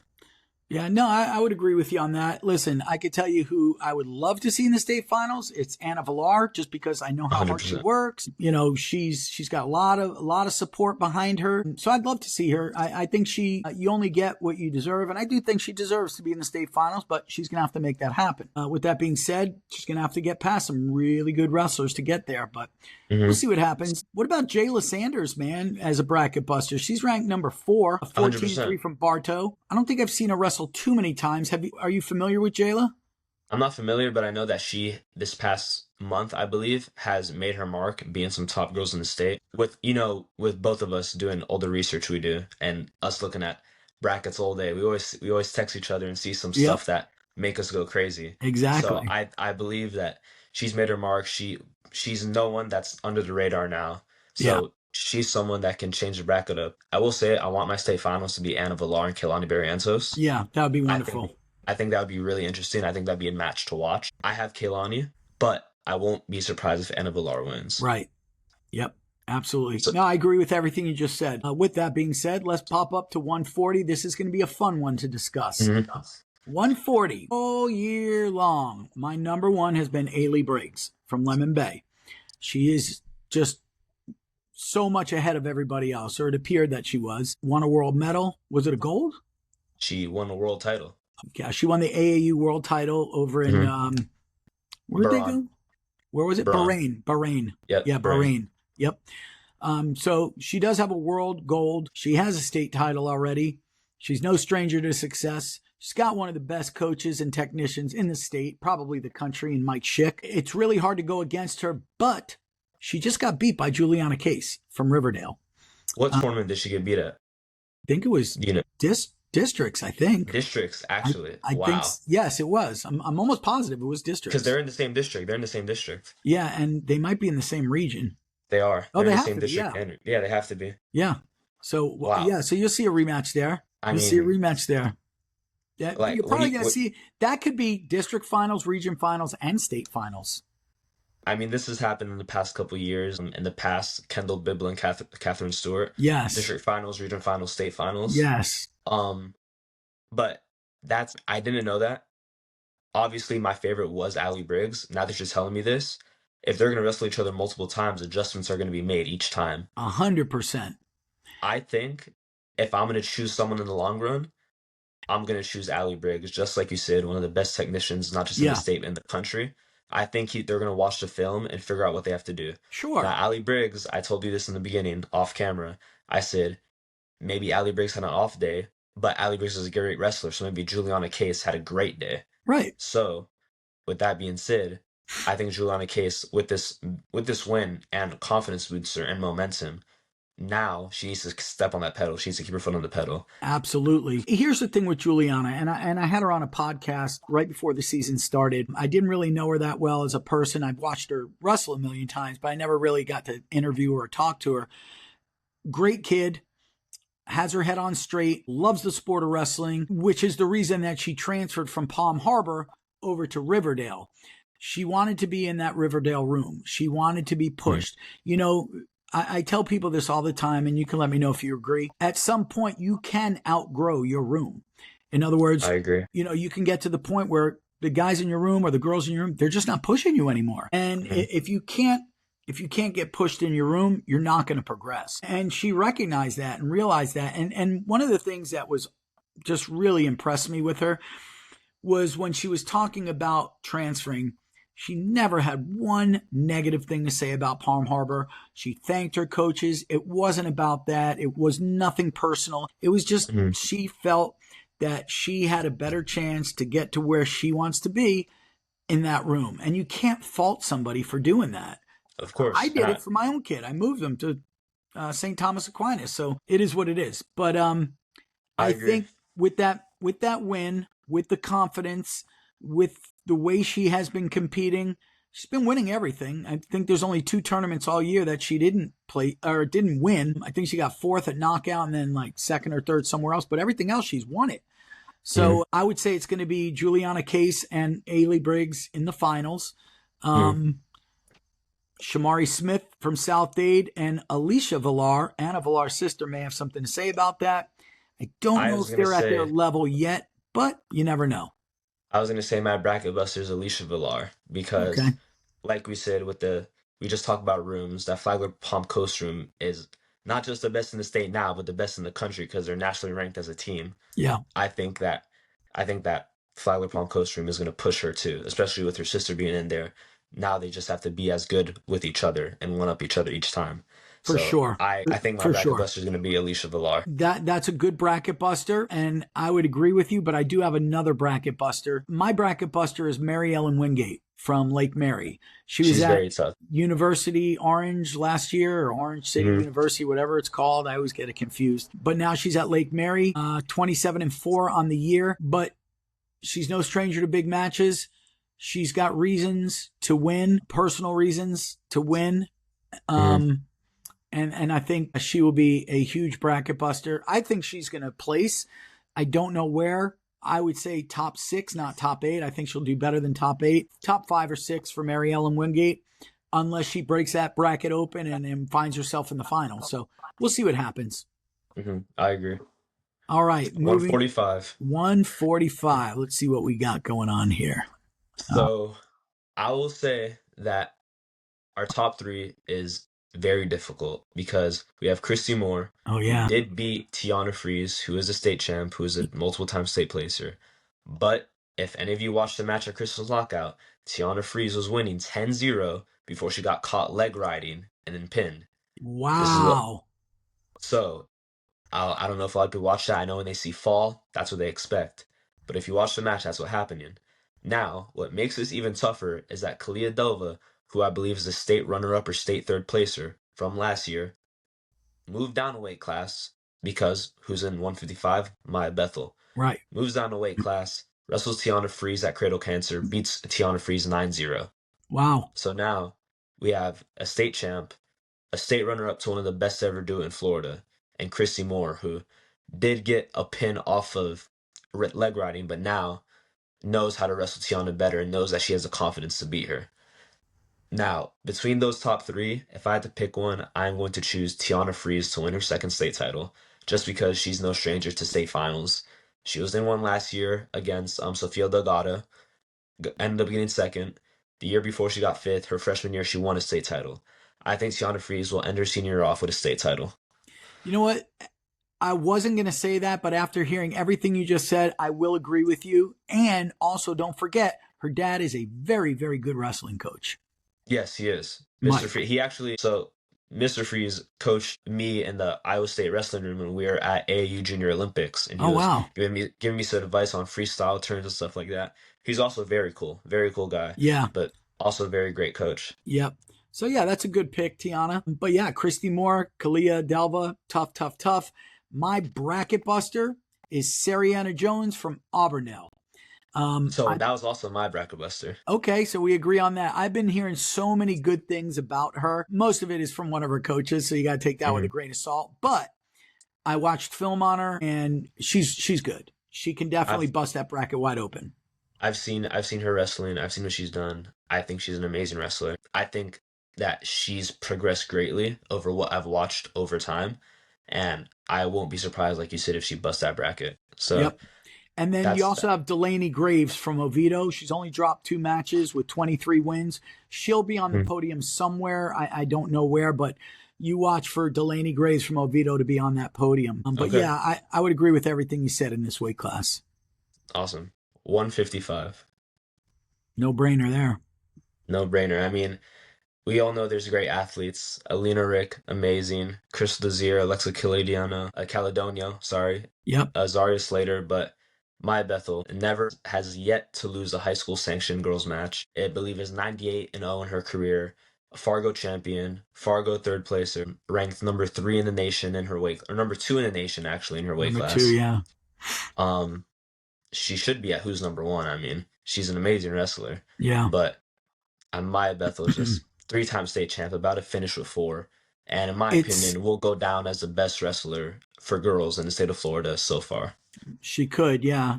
Yeah, no, I would agree with you on that. Listen, I could tell you who I would love to see in the state finals. It's Anna Villar, just because I know how hard she 100%. works. You know, she's got a lot of support behind her. So I'd love to see her. I think you only get what you deserve, and I do think she deserves to be in the state finals, but she's gonna have to make that happen. With that being said, she's gonna have to get past some really good wrestlers to get there, but we'll see what happens. What about Jayla Sanders, man, as a bracket buster? She's ranked number 4, a 14-3 100%. from Bartow. I don't think I've seen her wrestle too many times. Are you familiar with Jayla? I'm not familiar, but I know that she, this past month, I believe, has made her mark being some top girls in the state. With both of us doing all the research we do and us looking at brackets all day, we always text each other and see some Yep, stuff that make us go crazy. So exactly. I believe that she's made her mark. She's no one that's under the radar now. Yeah, So she's someone that can change the bracket up. I will say I want my state finals to be Anna Villar and Kehlani Barrientos. yeah, that would be I think wonderful. I think that would be really interesting. I think that'd be a match to watch. I have Kehlani, but I won't be surprised if Anna Villar wins. Right. Yep. Absolutely. So, No, I agree with everything you just said. With that being said, let's pop up to 140. This is going to be a fun one to discuss. mhm. 140 all year long. My number one has been Ailey Briggs from Lemon Bay. She is just so much ahead of everybody else, or it appeared that she was. Won a world medal. Was it a gold? She won a world title. Yeah, she won the AAU world title over in Mhm. where did they go? Where was it? Bahrain. Bahrain. Yep. Yeah, Bahrain. Bahrain. Yep. So she does have a world gold. She has a state title already. She's no stranger to success. She's got one of the best coaches and technicians in the state, probably the country, in Mike Schick. It's really hard to go against her, but she just got beat by Juliana Case from Riverdale. What I tournament did she get beat at? think it was You know, districts, I think. districts, I, actually. I think, Wow. yes, it was. I'm almost positive it was Because districts. they're in the same district. They're in the same district. Yeah, and they might be in the same region. They are. Oh, They're they in the have same to be, district. yeah. And yeah, they have to be. Yeah. So, Wow. yeah, so you'll see a rematch there. I You'll see a mean, rematch there. Yeah, like, you're when probably you, going to see that could be district finals, region finals, and state finals. I mean, this has happened in the past couple of years. In the past, Kendall Bibble and Catherine Stewart, Yes. district finals, region finals, state finals. Yes. But I didn't know that. Obviously, my favorite was Allie Briggs. Now that you're telling me this, if they're gonna wrestle each other multiple times, adjustments are gonna be made each time. 100%. I think if I'm gonna choose someone in the long run, I'm gonna choose Allie Briggs, just like you said, one of the best technicians, not just in the Yeah. state, but in the country. I think they're gonna watch the film and figure out what they have to do. Sure. Now, Allie Briggs, I told you this in the beginning, off camera. I said maybe Allie Briggs had an off day, but Allie Briggs is a great wrestler, so maybe Juliana Case had a great day. Right. So, with that being said, I think Juliana Case with this win and confidence booster and momentum, now she needs to step on that pedal. She needs to keep her foot on the pedal. Absolutely. Here's the thing with Juliana, and I had her on a podcast right before the season started. I didn't really know her that well as a person. I've watched her wrestle a million times, but I never really got to interview her or talk to her. Great kid, has her head on straight, loves the sport of wrestling, which is the reason that she transferred from Palm Harbor over to Riverdale. She wanted to be in that Riverdale room. She wanted to be pushed. You know, I tell people this all the time, and you can let me know if you agree. At some point, you can outgrow your room. In other words, I agree. you know, you can get to the point where the guys in your room or the girls in your room, they're just not pushing you anymore. And if you can't get pushed in your room, you're not going to progress. And she recognized that and realized that. And one of the things that was just really impressed me with her was when she was talking about transferring, she never had one negative thing to say about Palm Harbor. She thanked her coaches. It wasn't about that. It was nothing personal. It was just she felt that she had a better chance to get to where she wants to be in that room. And you can't fault somebody for doing that. Of course. I did it for my own kid. I moved them to St. Thomas Aquinas. So it is what it is. But I think with that win, with the confidence, with the way she has been competing, she's been winning everything. I think there's only 2 tournaments all year that she didn't play or didn't win. I think she got 4th at knockout and then like 2nd or 3rd somewhere else, but everything else she's won it. So I would say it's going to be Juliana Case and Ailey Briggs in the finals. Shamari Smith from South Dade and Alicia Villar, Anna Villar's sister, may have something to say about that. I don't know if they're at their level yet, but you never know. I was gonna say my bracket buster is Alicia Villar Okay. because, like we said, we just talked about rooms. That Flagler Palm Coast room is not just the best in the state now, but the best in the country because they're nationally ranked as a team. Yeah, I think that I think that Flagler Palm Coast room is gonna push her too, especially with her sister being in there. Now they just have to be as good with each other and one up each other each time. for So sure. I think my For bracket sure. buster is gonna be Alicia Villar. That's a good bracket buster, and I would agree with you, but I do have another bracket buster. My bracket buster is Mary Ellen Wingate from Lake Mary. She was She's at very tough. University Orange last year, or Orange City Hmm. University, whatever it's called. I always get it confused. But now she's at Lake Mary, 27-4 on the year, but she's no stranger to big matches. She's got reasons to win, personal reasons to win. Hmm. Um, and I think she will be a huge bracket buster. I think she's going to place. I don't know where. I would say top 6, not top 8. I think she'll do better than top 8. Top 5 or 6 for Mary Ellen Wingate, unless she breaks that bracket open and finds herself in the final. So we'll see what happens. I agree. All right, moving 145. 145. Let's see what we got going on here. So I will say that our top three is very difficult because we have Christy Moore, Oh, who yeah. did beat Tiana Fries, who is a state champ, who is a multiple time state placer. But if any of you watched the match at Crystal's Lockout, Tiana Fries was winning 10-0 before she got caught leg riding and then pinned. This is what, Wow. so I don't know if a lot of people watch that. I know when they see fall, that's what they expect. But if you watch the match, that's what happening. Now, what makes this even tougher is that Kalia Delva, who I believe is a state runner-up or state third placer from last year, moved down a weight class because who's in 155? Maya Bethel. Right. Moves down a weight class, wrestles Tiana Fries at Cradle Cancer, beats Tiana Fries 9-0. Wow. So now we have a state champ, a state runner-up to one of the best to ever do it in Florida, and Christy Moore, who did get a pin off of leg riding, but now knows how to wrestle Tiana better and knows that she has the confidence to beat her. Now, between those top three, if I had to pick one, I'm going to choose Tiana Fries to win her second state title, just because she's no stranger to state finals. She was in one last year against Sofia Delgado, ended up getting second. The year before she got fifth, her freshman year, she won a state title. I think Tiana Fries will end her senior year off with a state title. You know what? I wasn't going to say that, but after hearing everything you just said, I will agree with you. And also, don't forget, her dad is a very, very good wrestling coach. Yes, he is. Mr. Mike. Fries. Mr. Fries coached me in the Iowa State wrestling room when we were at AAU Junior Olympics, and he Oh, was wow. giving me some advice on freestyle turns and stuff like that. He's also very cool guy, Yeah. but also a very great coach. Yep. So, yeah, that's a good pick, Tiana. But, yeah, Christy Moore, Kalia Delva, tough, tough, tough. My bracket buster is Sariana Jones from Auburndale. That was also my bracket buster. Okay, so we agree on that. I've been hearing so many good things about her. Most of it is from one of her coaches, so you got to take that with a grain of salt. But I watched film on her, and she's good. She can definitely bust that bracket wide open. I've seen her wrestling. I've seen what she's done. I think she's an amazing wrestler. I think that she's progressed greatly over what I've watched over time, and I won't be surprised, like you said, if she busts that bracket. So. Yep. And then you also have Delaney Graves from Oviedo. She's only dropped 2 matches with 23 wins. She'll be on the podium somewhere. I don't know where, but you watch for Delaney Graves from Oviedo to be on that podium. But okay. yeah, I would agree with everything you said in this weight class. Awesome. 155. No brainer there. No brainer. I mean, we all know there's great athletes. Alina Rick, amazing. Chris Desir, Alexa Caledonia, sorry. Yep. Zaria Slater, but Maya Bethel never has yet to lose a high school sanctioned girls match. I believe is 98-0 in her career. A Fargo champion, Fargo third placer, ranked number 3 in the nation in her weight, or number 2 in the nation actually in her weight Number class. 2, yeah. She should be at who's number 1. I mean, she's an amazing wrestler. Yeah. But Maya Bethel is just 3-time state champ, about to finish with 4. And in my opinion, will go down as the best wrestler for girls in the state of Florida so far. She could, yeah.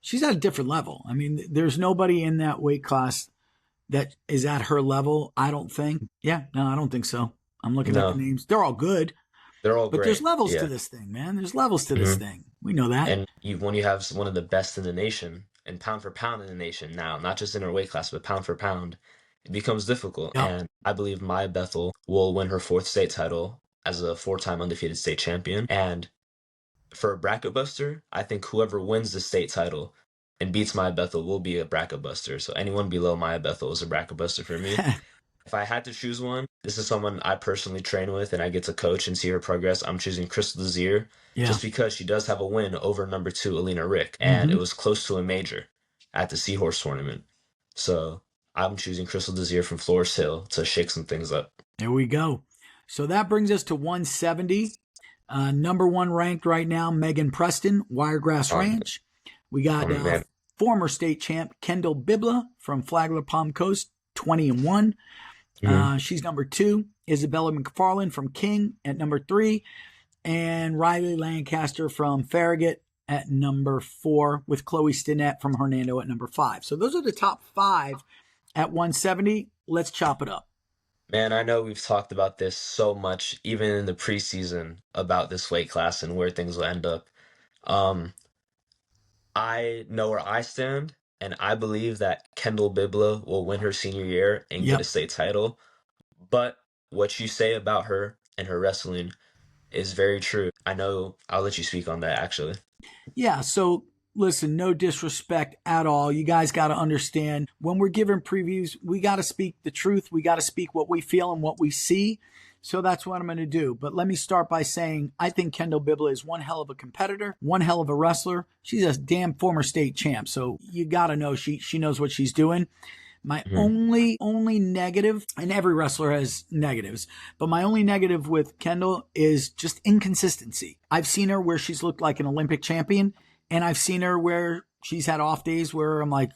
She's at a different level. I mean, there's nobody in that weight class that is at her level, I don't think. Yeah, no, I don't think so. I'm looking at the names. They're all good. They're all But there's great. levels to Yeah. this thing, man. There's levels to this Hmm. thing. We know that. And when you have one of the best in the nation and pound for pound in the nation now, not just in her weight class, but pound for pound, it becomes difficult. Yep. And I believe Maya Bethel will win her fourth state title as a four-time undefeated state champion. And for a bracket buster, I think whoever wins the state title and beats Maya Bethel will be a bracket buster. So anyone below Maya Bethel is a bracket buster for me. If I had to choose one, this is someone I personally train with and I get to coach and see her progress. I'm choosing Crystal Desir Yeah. just because she does have a win over number two, Alina Rick, and Mm-hmm. it was close to a major at the Seahorse tournament. So I'm choosing Crystal Desir from Flores Hill to shake some things up. There we go. So that brings us to 170. Number one ranked right now, Megan Preston, Wiregrass Um, Ranch. We got man. former state champ Kendall Bibla from Flagler Palm Coast, 20-1. Mhm. She's number two. Isabella McFarland from King at number three. And Riley Lancaster from Farragut at number four, with Chloe Stinnett from Hernando at number five. So those are the top five at 170. Let's chop it up. Man, I know we've talked about this so much, even in the preseason, about this weight class and where things will end up. Um, I know where I stand, and I believe that Kendall Bibla will win her senior year and get a Yep. state title. But what you say about her and her wrestling is very true. I know I'll let you speak on that actually. Yeah. So listen, no disrespect at all. You guys got to understand when we're giving previews, we got to speak the truth. We got to speak what we feel and what we see. So that's what I'm going to do. But let me start by saying I think Kendall Bibla is one hell of a competitor, one hell of a wrestler. She's a damn former state champ. So you got to know she knows what she's doing. My Hmm. only negative, and every wrestler has negatives, but my only negative with Kendall is just inconsistency. I've seen her where she's looked like an Olympic champion, and I've seen her where she's had off days where I'm like,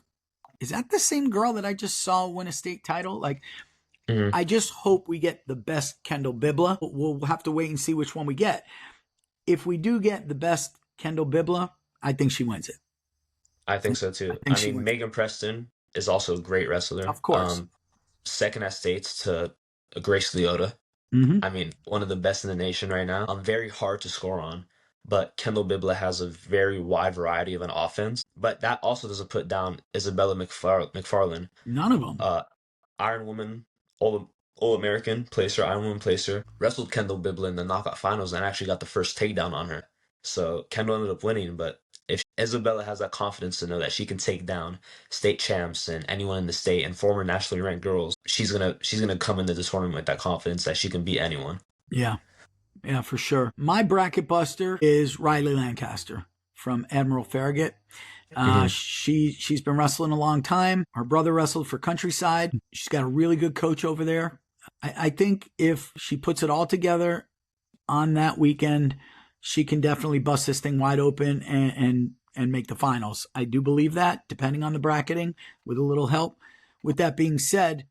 is that the same girl that I just saw win a state title? Like, Hmm. I just hope we get the best Kendall Bibla. We'll have to wait and see which one we get. If we do get the best Kendall Bibla, I think she wins it. I think so I too. think I she mean, wins it. Megan Preston is also a great wrestler. Of course. Second at states to Grace Leota. Mm-hmm. I mean, one of the best in the nation right now. Very hard to score on, but Kendall Bibla has a very wide variety of an offense. But that also doesn't put down Isabella McFarland, None of them. uh, Iron Woman, All American placer, Iron Woman placer, wrestled Kendall Bibla in the knockout finals and actually got the first takedown on her. So Kendall ended up winning, but if Isabella has that confidence to know that she can take down state champs and anyone in the state and former nationally ranked girls, she's gonna come into the tournament with that confidence that she can beat anyone. Yeah. Yeah, for sure. My bracket buster is Riley Lancaster from Admiral Farragut. Hmm. She's been wrestling a long time. Her brother wrestled for Countryside. She's got a really good coach over there. I think if she puts it all together on that weekend, she can definitely bust this thing wide open and make the finals. I do believe that, depending on the bracketing, with a little help. With that being said,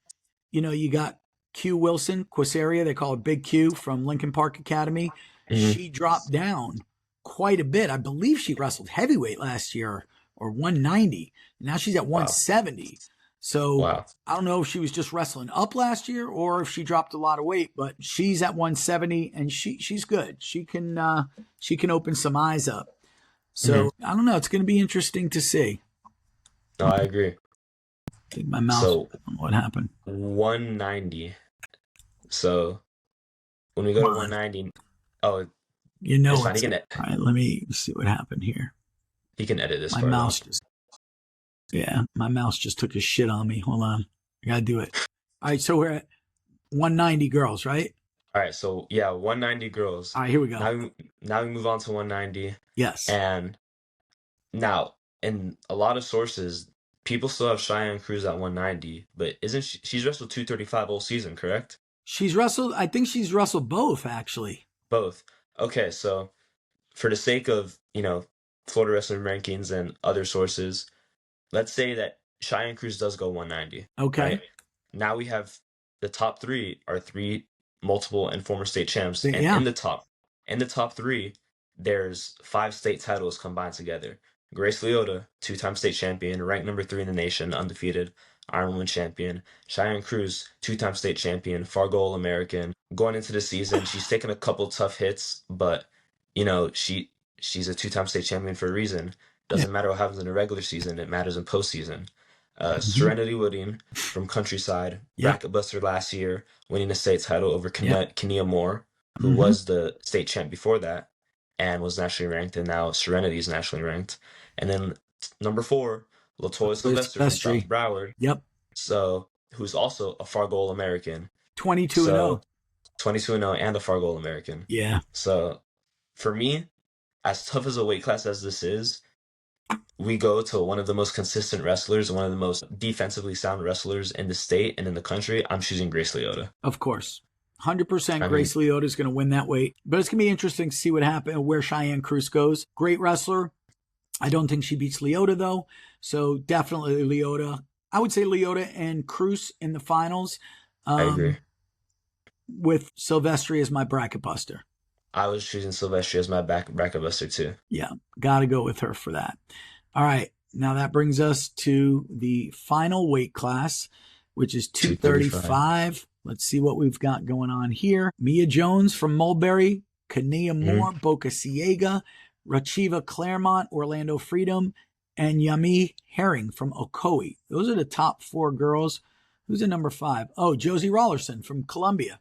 you got Q Wilson, Quesaria, they call it Big Q from Lincoln Park Academy. Hmm. She dropped down quite a bit. I believe she wrestled heavyweight last year or 190. Now she's at Wow. 170. So Wow. I don't know if she was just wrestling up last year or if she dropped a lot of weight, but she's at 170 and she's good. She can open some eyes up. Hmm. So I don't know. It's going to be interesting to see. No, I agree. I think my mouse. So What happened? 190. So when we go Come to on. 190, oh, You know it's fine. it's all right. Let me see what happened here. He can edit this My part out. mouse just my mouse just took a shit on me. Hold on. I gotta do it. All right, so we're at 190 girls, right? All right, so yeah, 190 girls. All right, here we go. Now we move on to 190, Yes. and now in a lot of sources, people still have Cheyenne Cruz at 190, but isn't she's wrestled 235 all season, correct? I think she's wrestled both actually. Both. Okay, so for the sake of, Florida wrestling rankings and other sources, let's say that Cheyenne Cruz does go 190, Okay. right? Now we have the top three are three multiple and former state champs, and Yeah. in the top three, there's five state titles combined together. Grace Leota, two-time state champion, ranked number three in the nation, undefeated. Ironman champion. Cheyenne Cruz, two-time state champion, Fargo All-American. Going into the season, she's taken a couple tough hits, but you know, she's a two-time state champion for a reason. Yeah. Doesn't matter what happens in the regular season, it matters in postseason. Mhm. Serenity Wooding from Countryside, Yep. bracket buster last year, winning the state title over Yep. Kenia Moore, who Hmm. was the state champ before that and was nationally ranked, and now Serenity is nationally ranked. And then number 4, Latoya Sylvester from South Silvestri. Broward, Yep. so who's also a Fargo All-American. 22 and 0. So 22-0 and a Fargo All-American. Yeah. So for me, as tough as a weight class as this is, we go to one of the most consistent wrestlers, one of the most defensively sound wrestlers in the state and in the country. I'm choosing Grace Leota. Of course. 100% I mean, Grace Leota is going to win that weight. But it's going to be interesting to see what happens, where Cheyenne Cruz goes. Great wrestler. I don't think she beats Leota, though. So definitely Leota. I would say Leota and Cruz in the finals. I agree. With Silvestri as my bracket buster. I was choosing Silvestri as my bracket buster too. Yeah, got to go with her for that. All right, now that brings us to the final weight class, which is 235. Let's see what we've got going on here. Mia Jones from Mulberry, Kenia Moore, Boca Ciega, Rachiva Claremont, Orlando Freedom, and Yami Herring from Ocoee. Those are the top 4 girls. Who's at number 5? Oh, Josie Rollerson from Columbia.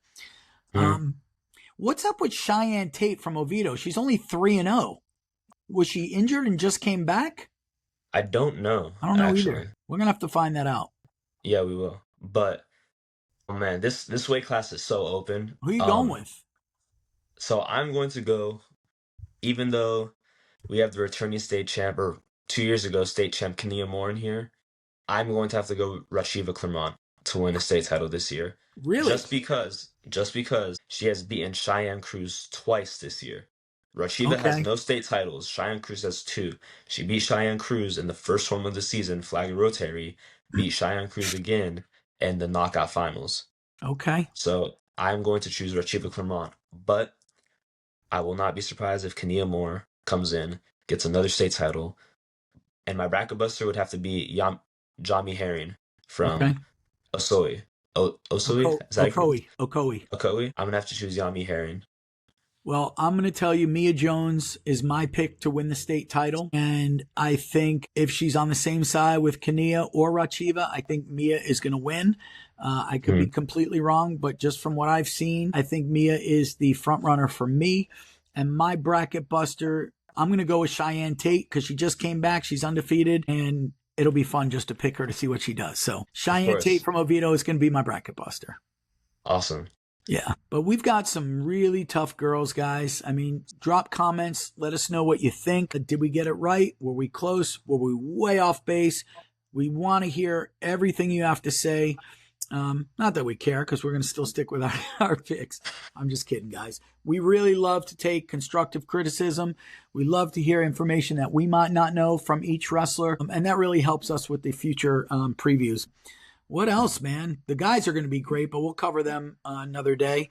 What's up with Cheyenne Tate from Oviedo? She's only 3-0. Was she injured and just came back? I don't know. I don't know either. We're gonna have to find that out. Yeah, we will. But oh man, this weight class is so open. Who are you going with? So I'm going to go, even though we have the returning state champ, or 2 years ago state champ Kenia Moore in here, I'm going to have to go Rashiva Clermont to win a state title this year. Really? Just because she has beaten Cheyenne Cruz twice this year. Rashiva has no state titles. Cheyenne Cruz has 2. She beat Cheyenne Cruz in the first tournament of the season, Flagler Rotary, beat Cheyenne Cruz again in the knockout finals. Okay. So I'm going to choose Rashiva Clermont, but I will not be surprised if Kenia Moore comes in, gets another state title, and my bracket buster would have to be Jami Herring from Ocoee. Ocoee? Is that Ocoee. Ocoee? I'm going to have to choose Yami Herring. Well, I'm going to tell you, Mia Jones is my pick to win the state title. And I think if she's on the same side with Kenia or Rachiva, I think Mia is going to win. I could be completely wrong, but just from what I've seen, I think Mia is the front runner for me. And my bracket buster, I'm going to go with Cheyenne Tate because she just came back. She's undefeated, and it'll be fun just to pick her to see what she does. So Cheyenne Tate from Oviedo is going to be my bracket buster. Awesome. Yeah, but we've got some really tough girls, guys. I mean, drop comments. Let us know what you think. Did we get it right? Were we close? Were we way off base? We want to hear everything you have to say. Not that we care, because we're going to still stick with our picks. I'm just kidding, guys. We really love to take constructive criticism. We love to hear information that we might not know from each wrestler, and that really helps us with the future previews. What else, man? The guys are going to be great, but we'll cover them another day.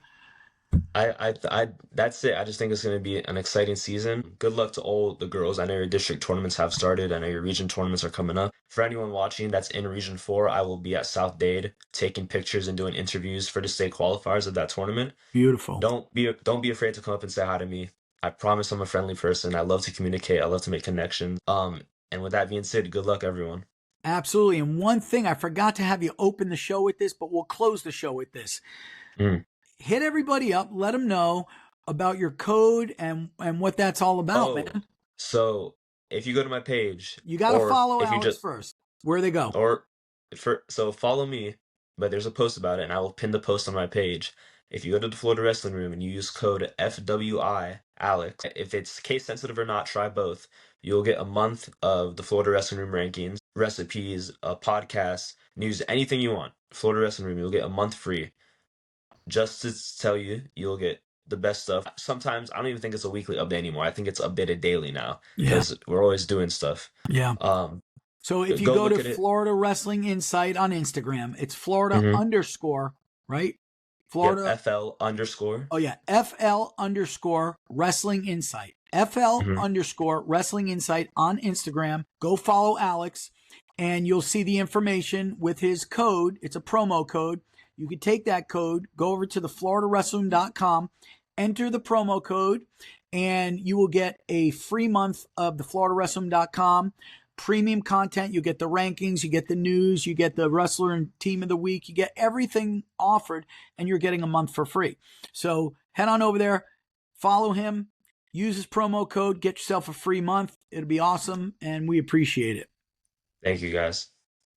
That's it. I just think it's going to be an exciting season. Good luck to all the girls. I know your district tournaments have started. I know your region tournaments are coming up. For anyone watching that's in Region 4, I will be at South Dade taking pictures and doing interviews for the state qualifiers of that tournament. Beautiful. Don't be afraid to come up and say hi to me. I promise I'm a friendly person. I love to communicate. I love to make connections. And with that being said, good luck, everyone. Absolutely. And one thing, I forgot to have you open the show with this, but we'll close the show with this. Hit everybody up. Let them know about your code and what that's all about, man. So if you go to my page, you got to follow Alex first. Where they go? So follow me, but there's a post about it, and I will pin the post on my page. If you go to the Florida Wrestling Room and you use code FWI Alex, if it's case sensitive or not, try both. You'll get a month of the Florida Wrestling Room rankings, recipes, podcasts, news, anything you want. Florida Wrestling Room, you'll get a month free. Just to tell you, you'll get the best stuff. Sometimes I don't even think it's a weekly update anymore. I think it's updated daily now because we're always doing stuff. Yeah. So if you go to Florida Wrestling Insight on Instagram, it's Florida _ right? Florida FL _ Oh yeah, FL _ Wrestling Insight. FL _ Wrestling Insight on Instagram. Go follow Alex. and you'll see the information with his code. It's a promo code. You can take that code, go over to thefloridawrestling.com, enter the promo code, and you will get a free month of thefloridawrestling.com premium content. You get the rankings, you get the news, you get the wrestler and team of the week, you get everything offered, and you're getting a month for free. So head on over there, follow him, use his promo code, get yourself a free month. It'll be awesome, and we appreciate it. Thank you, guys.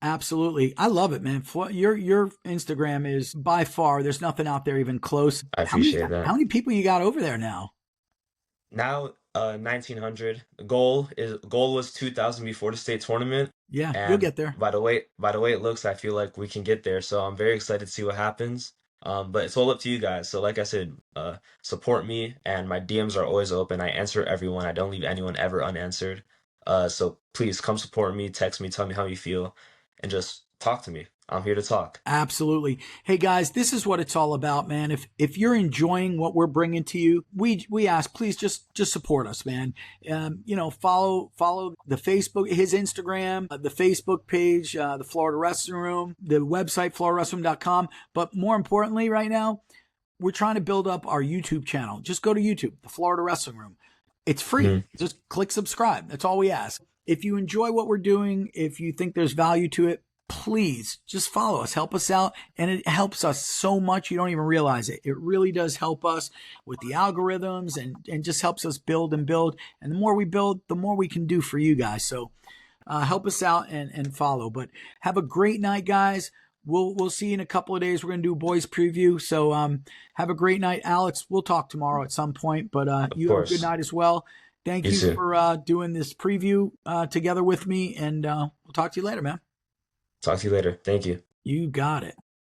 Absolutely. I love it, man. Your Instagram is by far, there's nothing out there even close. I appreciate that. How many people you got over there now? Now, 1900. Goal was 2000 before the state tournament. Yeah, you'll And get there. by the way it looks, I feel like we can get there. So I'm very excited to see what happens. But it's all up to you guys. So like I said, support me, and my DMs are always open. I answer everyone. I don't leave anyone ever unanswered. So please come support me, text me, tell me how you feel, and just talk to me. I'm here to talk. Absolutely. Hey guys, this is what it's all about, man. If you're enjoying what we're bringing to you, we ask, please just support us, man. Follow the Facebook, his Instagram, the Facebook page, the Florida Wrestling Room, the website floridawrestling.com. But more importantly, right now, we're trying to build up our YouTube channel. Just go to YouTube, the Florida Wrestling Room. It's free. Mm-hmm. Just click subscribe. That's all we ask. If you enjoy what we're doing, if you think there's value to it, please just follow us, help us out. And it helps us so much. You don't even realize it. It really does help us with the algorithms and just helps us build and build. And the more we build, the more we can do for you guys. So help us out and follow. But have a great night, guys. We'll see you in a couple of days. We're going to do a boys preview. So have a great night, Alex. We'll talk tomorrow at some point, but you have a good night as well. Thank you for doing this preview together with me, and we'll talk to you later, man. Talk to you later. Thank you. You got it.